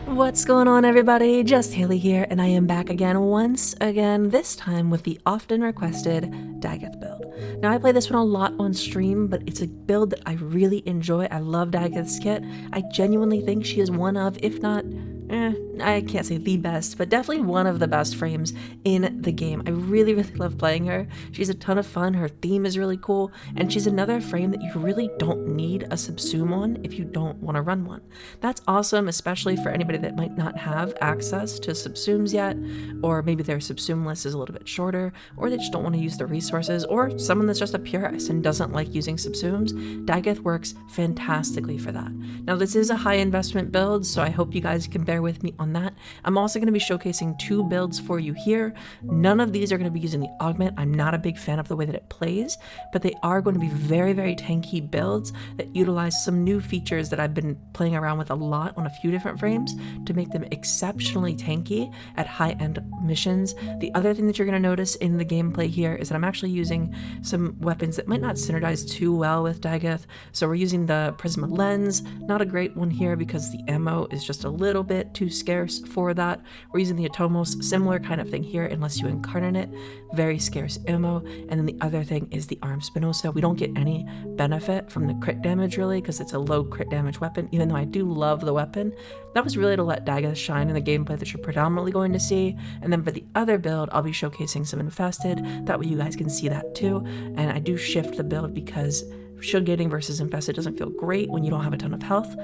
What's going on, everybody? Just Haley here, and I am back again once again, this time with the often requested Dagath build. Now, I play this one a lot on stream, but it's a build that I really enjoy. I love Dagath's kit. I genuinely think she is one of, if not, I can't say the best, but definitely one of the best frames in the game. I really love playing her. She's a ton of fun, her theme is really cool, and she's another frame that you really don't need a Subsume on if you don't want to run one. That's awesome, especially for anybody that might not have access to Subsumes yet, or maybe their Subsume list is a little bit shorter, or they just don't want to use the resources, or someone that's just a purist and doesn't like using Subsumes. Dagath works fantastically for that. Now, this is a high investment build, so I hope you guys can bear with me on that. I'm also going to be showcasing two builds for you here. None of these are going to be using the augment. I'm not a big fan of the way that it plays, but they are going to be very, very tanky builds that utilize some new features that I've been playing around with a lot on a few different frames to make them exceptionally tanky at high-end missions. The other thing that you're going to notice in the gameplay here is that I'm actually using some weapons that might not synergize too well with Dagath. So we're using the Prisma Lens, not a great one here because the ammo is just a little bit too scarce for that. We're using the Atomos, similar kind of thing here unless you incarnate it, very scarce ammo. And then the other thing is the Arm Spinosa. We don't get any benefit from the crit damage really because it's a low crit damage weapon, even though I do love the weapon. That was really to let Dagath shine in the gameplay that you're predominantly going to see. And then for the other build, I'll be showcasing some Infested, that way you guys can see that too. And I do shift the build because shield gating versus Infested doesn't feel great when you don't have a ton of health.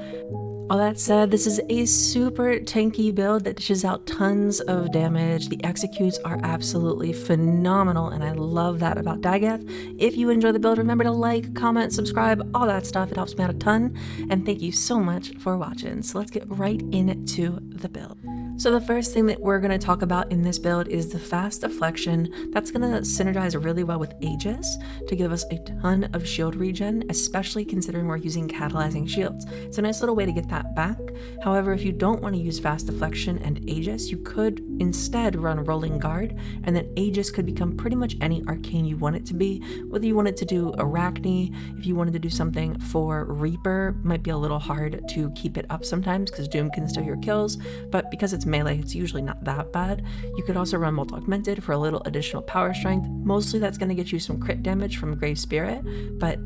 All that said, this is a super tanky build that dishes out tons of damage. The executes are absolutely phenomenal, and I love that about Dagath. If you enjoy the build, remember to like, comment, subscribe, all that stuff. It helps me out a ton, and thank you so much for watching. So let's get right into the build. So the first thing that we're going to talk about in this build is the Fast Deflection. That's going to synergize really well with Aegis to give us a ton of shield regen, especially considering we're using catalyzing shields. It's a nice little way to get that back. However, if you don't want to use Fast Deflection and Aegis, you could instead run Rolling Guard, and then Aegis could become pretty much any arcane you want it to be. Whether you wanted to do Arachne, if you wanted to do something for Reaper, might be a little hard to keep it up sometimes because Doom can steal your kills, but because it's melee, it's usually not that bad. You could also run Molt Augmented for a little additional power strength. Mostly that's going to get you some crit damage from Grave Spirit, but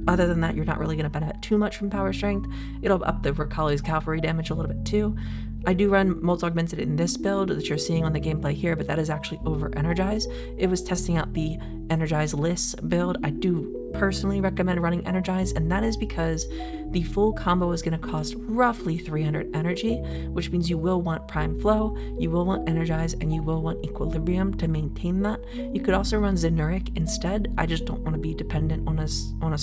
other than that, you're not really going to benefit too much from power strength. It'll up the Rakhali's Cavalry damage a little bit too. I do run Molt Augmented in this build that you're seeing on the gameplay here, but that is actually over Energize. It was testing out the Energize list build. I do personally recommend running Energize, and that is because the full combo is going to cost roughly 300 energy, which means you will want Prime Flow, you will want Energize, and you will want Equilibrium to maintain that. You could also run Zenuric instead. I just don't want to be dependent on a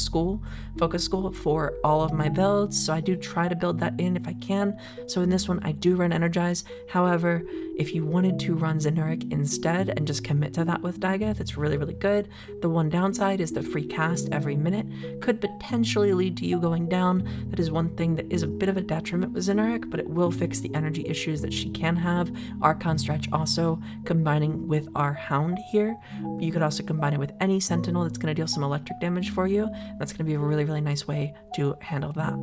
focus school for all of my builds, so I do try to build that in if I can. So in this one, I do run Energize. However, if you wanted to run Zenuric instead and just commit to that with Dagath, it's really, really good. The one downside is the free cast every minute could potentially lead to you going down. That is one thing that is a bit of a detriment with Zenuric, but it will fix the energy issues that she can have. Archon Stretch also combining with our Hound here. You could also combine it with any Sentinel that's going to deal some electric damage for you. That's going to be a really, really nice way to handle that.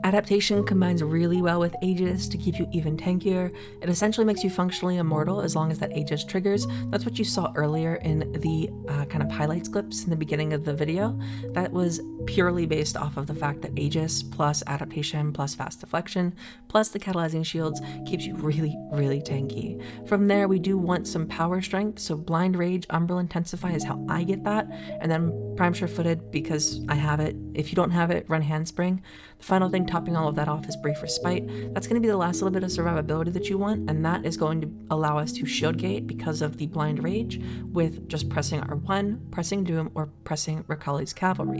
Adaptation combines really well with Aegis to keep you even tankier. It essentially makes you functionally immortal as long as that Aegis triggers. That's what you saw earlier in the kind of highlights clips in the beginning of the video. That was purely based off of the fact that Aegis plus adaptation plus Fast Deflection plus the catalyzing shields keeps you really, really tanky. From there, we do want some power strength, so Blind Rage, Umbral Intensify is how I get that, and then Prime Sure-Footed because I have it. If you don't have it, run Handspring. The final thing topping all of that off is Brief Respite. That's going to be the last little bit of survivability that you want, and that is going to allow us to shield gate because of the Blind Rage with just pressing R1, pressing Doom, or pressing Rakhali's Cavalry.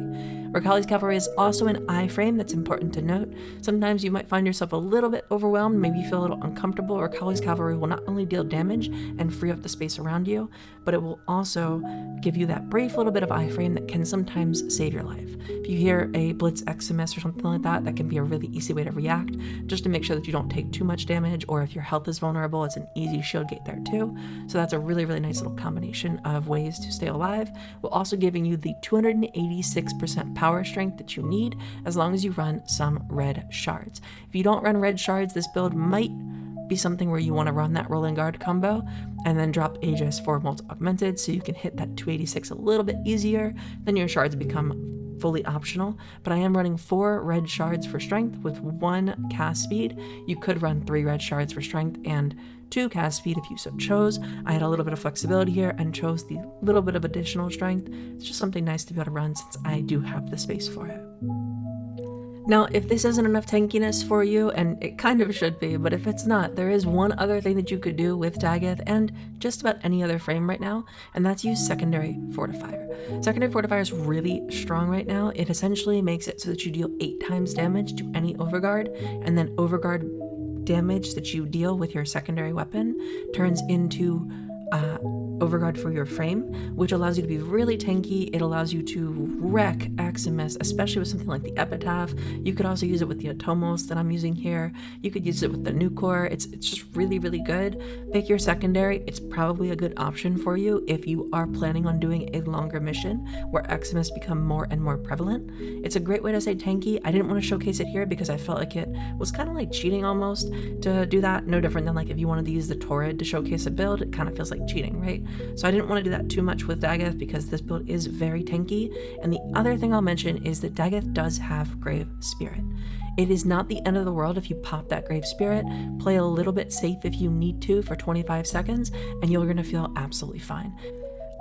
Rakhali's Cavalry is also an iframe that's important to note. Sometimes you might find yourself a little bit overwhelmed, maybe you feel a little uncomfortable. Rakhali's Cavalry will not only deal damage and free up the space around you, but it will also give you that brief little bit of iframe that that can sometimes save your life. If you hear a Blitz Eximus or something like that, that can be a really easy way to react, just to make sure that you don't take too much damage, or if your health is vulnerable, it's an easy shield gate there too. So that's a really, really nice little combination of ways to stay alive, while also giving you the 286% power strength that you need, as long as you run some red shards. If you don't run red shards, this build might be something where you want to run that rolling guard combo and then drop Aegis for Molt Augmented, so you can hit that 286 a little bit easier. Then your shards become fully optional. But I am running 4 red shards for strength with 1 cast speed. You could run 3 red shards for strength and 2 cast speed if you so chose. I had a little bit of flexibility here and chose the little bit of additional strength. It's just something nice to be able to run since I do have the space for it. Now, if this isn't enough tankiness for you, and it kind of should be, but if it's not, there is one other thing that you could do with Dagath and just about any other frame right now, and that's use Secondary Fortifier. Secondary Fortifier is really strong right now. It essentially makes it so that you deal 8 times damage to any overguard, and then overguard damage that you deal with your secondary weapon turns into overguard for your frame, which allows you to be really tanky. It allows you to wreck Eximus, especially with something like the Epitaph. You could also use it with the Atomos that I'm using here. You could use it with the Nucor. It's just really, really good. Pick your secondary. It's probably a good option for you if you are planning on doing a longer mission where Eximus become more and more prevalent. It's a great way to stay tanky. I didn't want to showcase it here because I felt like it was kind of like cheating almost to do that. No different than like if you wanted to use the Torrid to showcase a build, it kind of feels like cheating, right? So I didn't want to do that too much with Dagath because this build is very tanky. And the other thing I'll mention is that Dagath does have Grave Spirit. It is not the end of the world if you pop that Grave Spirit. Play a little bit safe if you need to for 25 seconds, and you're going to feel absolutely fine.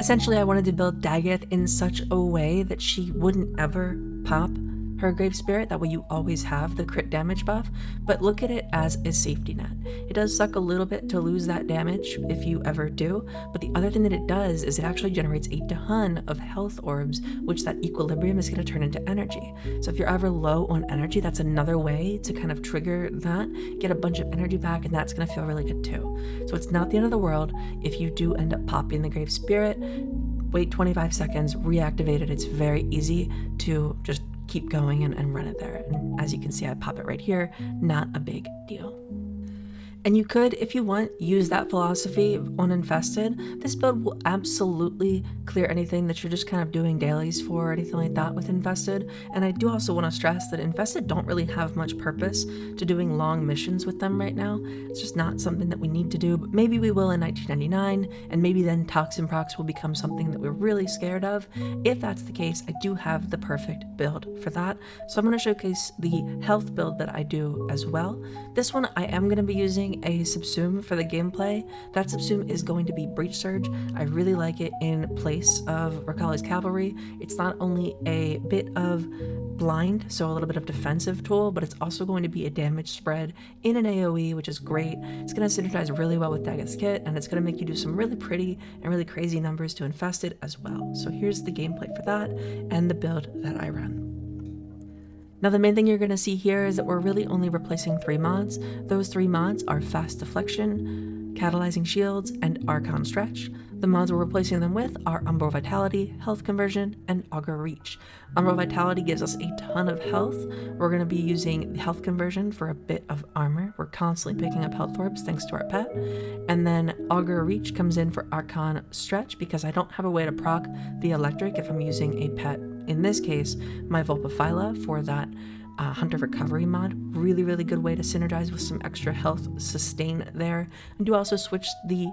Essentially, I wanted to build Dagath in such a way that she wouldn't ever pop her Grave Spirit, that way you always have the crit damage buff, but look at it as a safety net. It does suck a little bit to lose that damage if you ever do, but the other thing that it does is it actually generates a ton of health orbs, which that equilibrium is going to turn into energy. So if you're ever low on energy, that's another way to kind of trigger that, get a bunch of energy back, and that's going to feel really good too. So it's not the end of the world if you do end up popping the Grave Spirit. Wait 25 seconds, reactivate it. It's very easy to just keep going and run it there. And as you can see, I pop it right here, not a big deal. And you could, if you want, use that philosophy on Infested. This build will absolutely clear anything that you're just kind of doing dailies for or anything like that with Infested. And I do also want to stress that Infested don't really have much purpose to doing long missions with them right now. It's just not something that we need to do, but maybe we will in 1999, and maybe then Toxin Procs will become something that we're really scared of. If that's the case, I do have the perfect build for that. So I'm going to showcase the health build that I do as well. This one I am going to be using a Subsume for the gameplay. That Subsume is going to be Breach Surge. I really like it in place of Rakhali's Cavalry. It's not only a bit of blind, so a little bit of defensive tool, but it's also going to be a damage spread in an AoE, which is great. It's going to synergize really well with Dagath's kit, and it's going to make you do some really pretty and really crazy numbers to Infested as well. So here's the gameplay for that and the build that I run. Now the main thing you're going to see here is that we're really only replacing 3 mods. Those 3 mods are Fast Deflection, Catalyzing Shields, and Arcane Stretch. The mods we're replacing them with are Umbral Vitality, Health Conversion, and Augur Reach. Umbral Vitality gives us a ton of health. We're going to be using Health Conversion for a bit of armor. We're constantly picking up health orbs thanks to our pet. And then Augur Reach comes in for Arcane Stretch because I don't have a way to proc the electric if I'm using a pet. In this case, my Vulpaphyla for that Hunter Recovery mod. Really, really good way to synergize with some extra health sustain there. And you also switch the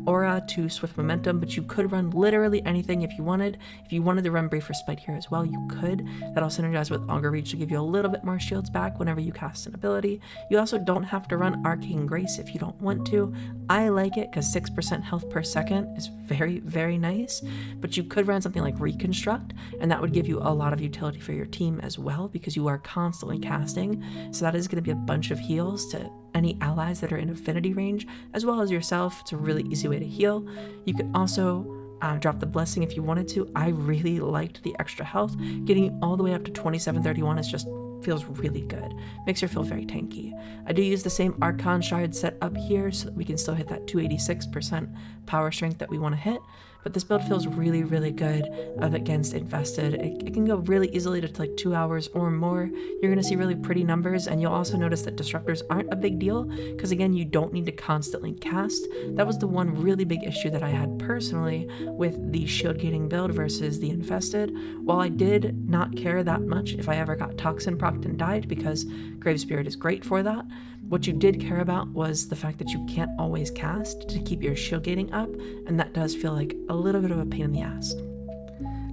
aura to Swift Momentum, but you could run literally anything if you wanted. If you wanted to run Brave Respite here as well, you could. That'll synergize with Augur Reach to give you a little bit more shields back whenever you cast an ability. You also don't have to run Arcane Grace if you don't want to. I like it because 6% health per second is very, very nice, but you could run something like Reconstruct, and that would give you a lot of utility for your team as well because you are constantly casting. So that is going to be a bunch of heals to any allies that are in affinity range, as well as yourself. It's a really easy way to heal. You could also drop the Blessing if you wanted to. I really liked the extra health. Getting you all the way up to 2731 is just feels really good. Makes her feel very tanky. I do use the same Archon Shard set up here so that we can still hit that 286% power strength that we want to hit. but this build feels really, really good against Infested. It can go really easily to like 2 hours or more. You're gonna see really pretty numbers, and you'll also notice that disruptors aren't a big deal, because again, you don't need to constantly cast. That was the one really big issue that I had personally with the shield gating build versus the Infested. While I did not care that much if I ever got toxin procced and died, because Grave Spirit is great for that, what you did care about was the fact that you can't always cast to keep your shield gating up, and that does feel like a little bit of a pain in the ass.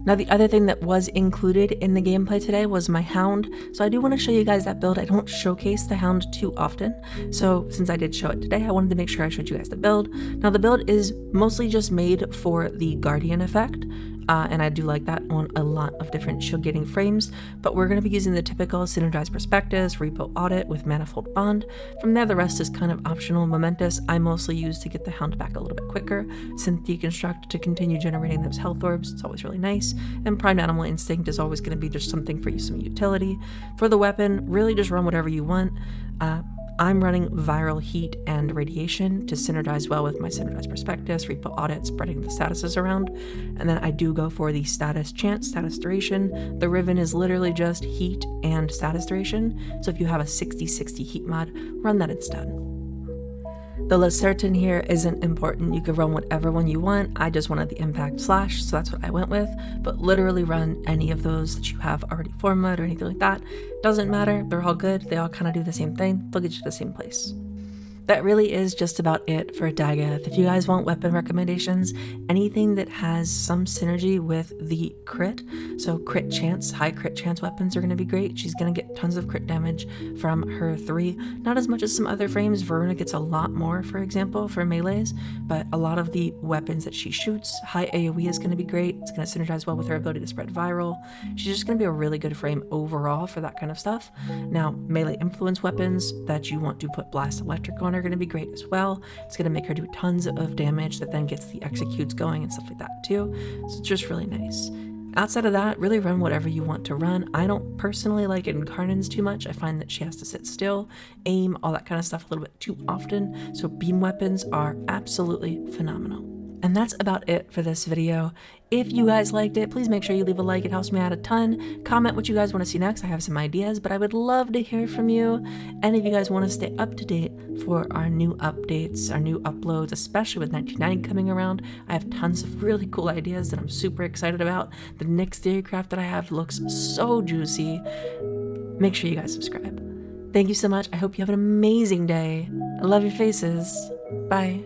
Now, the other thing that was included in the gameplay today was my Hound. So I do want to show you guys that build. I don't showcase the Hound too often. So since I did show it today, I wanted to make sure I showed you guys the build. Now, the build is mostly just made for the Guardian effect. And I do like that on a lot of different shield gating frames, but we're going to be using the typical Synergized Prospectus, Repo Audit with Manifold Bond. From there, the rest is kind of optional. Momentous, I mostly use to get the Hound back a little bit quicker. Synth Deconstruct to continue generating those health orbs, it's always really nice. And Primed Animal Instinct is always going to be just something for you, some utility. For the weapon, really just run whatever you want. I'm running Viral Heat and Radiation to synergize well with my Synergized Prospectus, Repo Audit, spreading the statuses around. And then I do go for the Status Chance, Status Duration. The Riven is literally just Heat and Status Duration, so if you have a 60-60 Heat mod, run that instead. The Lacertain here isn't important. You could run whatever one you want. I just wanted the Impact Slash, so that's what I went with. But literally run any of those that you have already formatted or anything like that. Doesn't matter. They're all good. They all kind of do the same thing. They'll get you to the same place. That really is just about it for Dagath. If you guys want weapon recommendations, anything that has some synergy with the crit, so crit chance, high crit chance weapons are going to be great. She's going to get tons of crit damage from her 3. Not as much as some other frames. Verona gets a lot more, for example, for melees, but a lot of the weapons that she shoots, high AoE is going to be great. It's going to synergize well with her ability to spread viral. She's just going to be a really good frame overall for that kind of stuff. Now, melee influence weapons that you want to put Blast Electric on are going to be great as well. It's going to make her do tons of damage that then gets the executes going and stuff like that too. So it's just really nice. Outside of that, really run whatever you want to run. I don't personally like Incarnans too much. I find that she has to sit still, aim, all that kind of stuff a little bit too often. So beam weapons are absolutely phenomenal. And that's about it for this video. If you guys liked it, please make sure you leave a like. It helps me out a ton. Comment what you guys want to see next. I have some ideas, but I would love to hear from you. And if you guys want to stay up to date for our new updates, our new uploads, especially with 1990 coming around, I have tons of really cool ideas that I'm super excited about. The next Theorycraft that I have looks so juicy. Make sure you guys subscribe. Thank you so much. I hope you have an amazing day. I love your faces. Bye.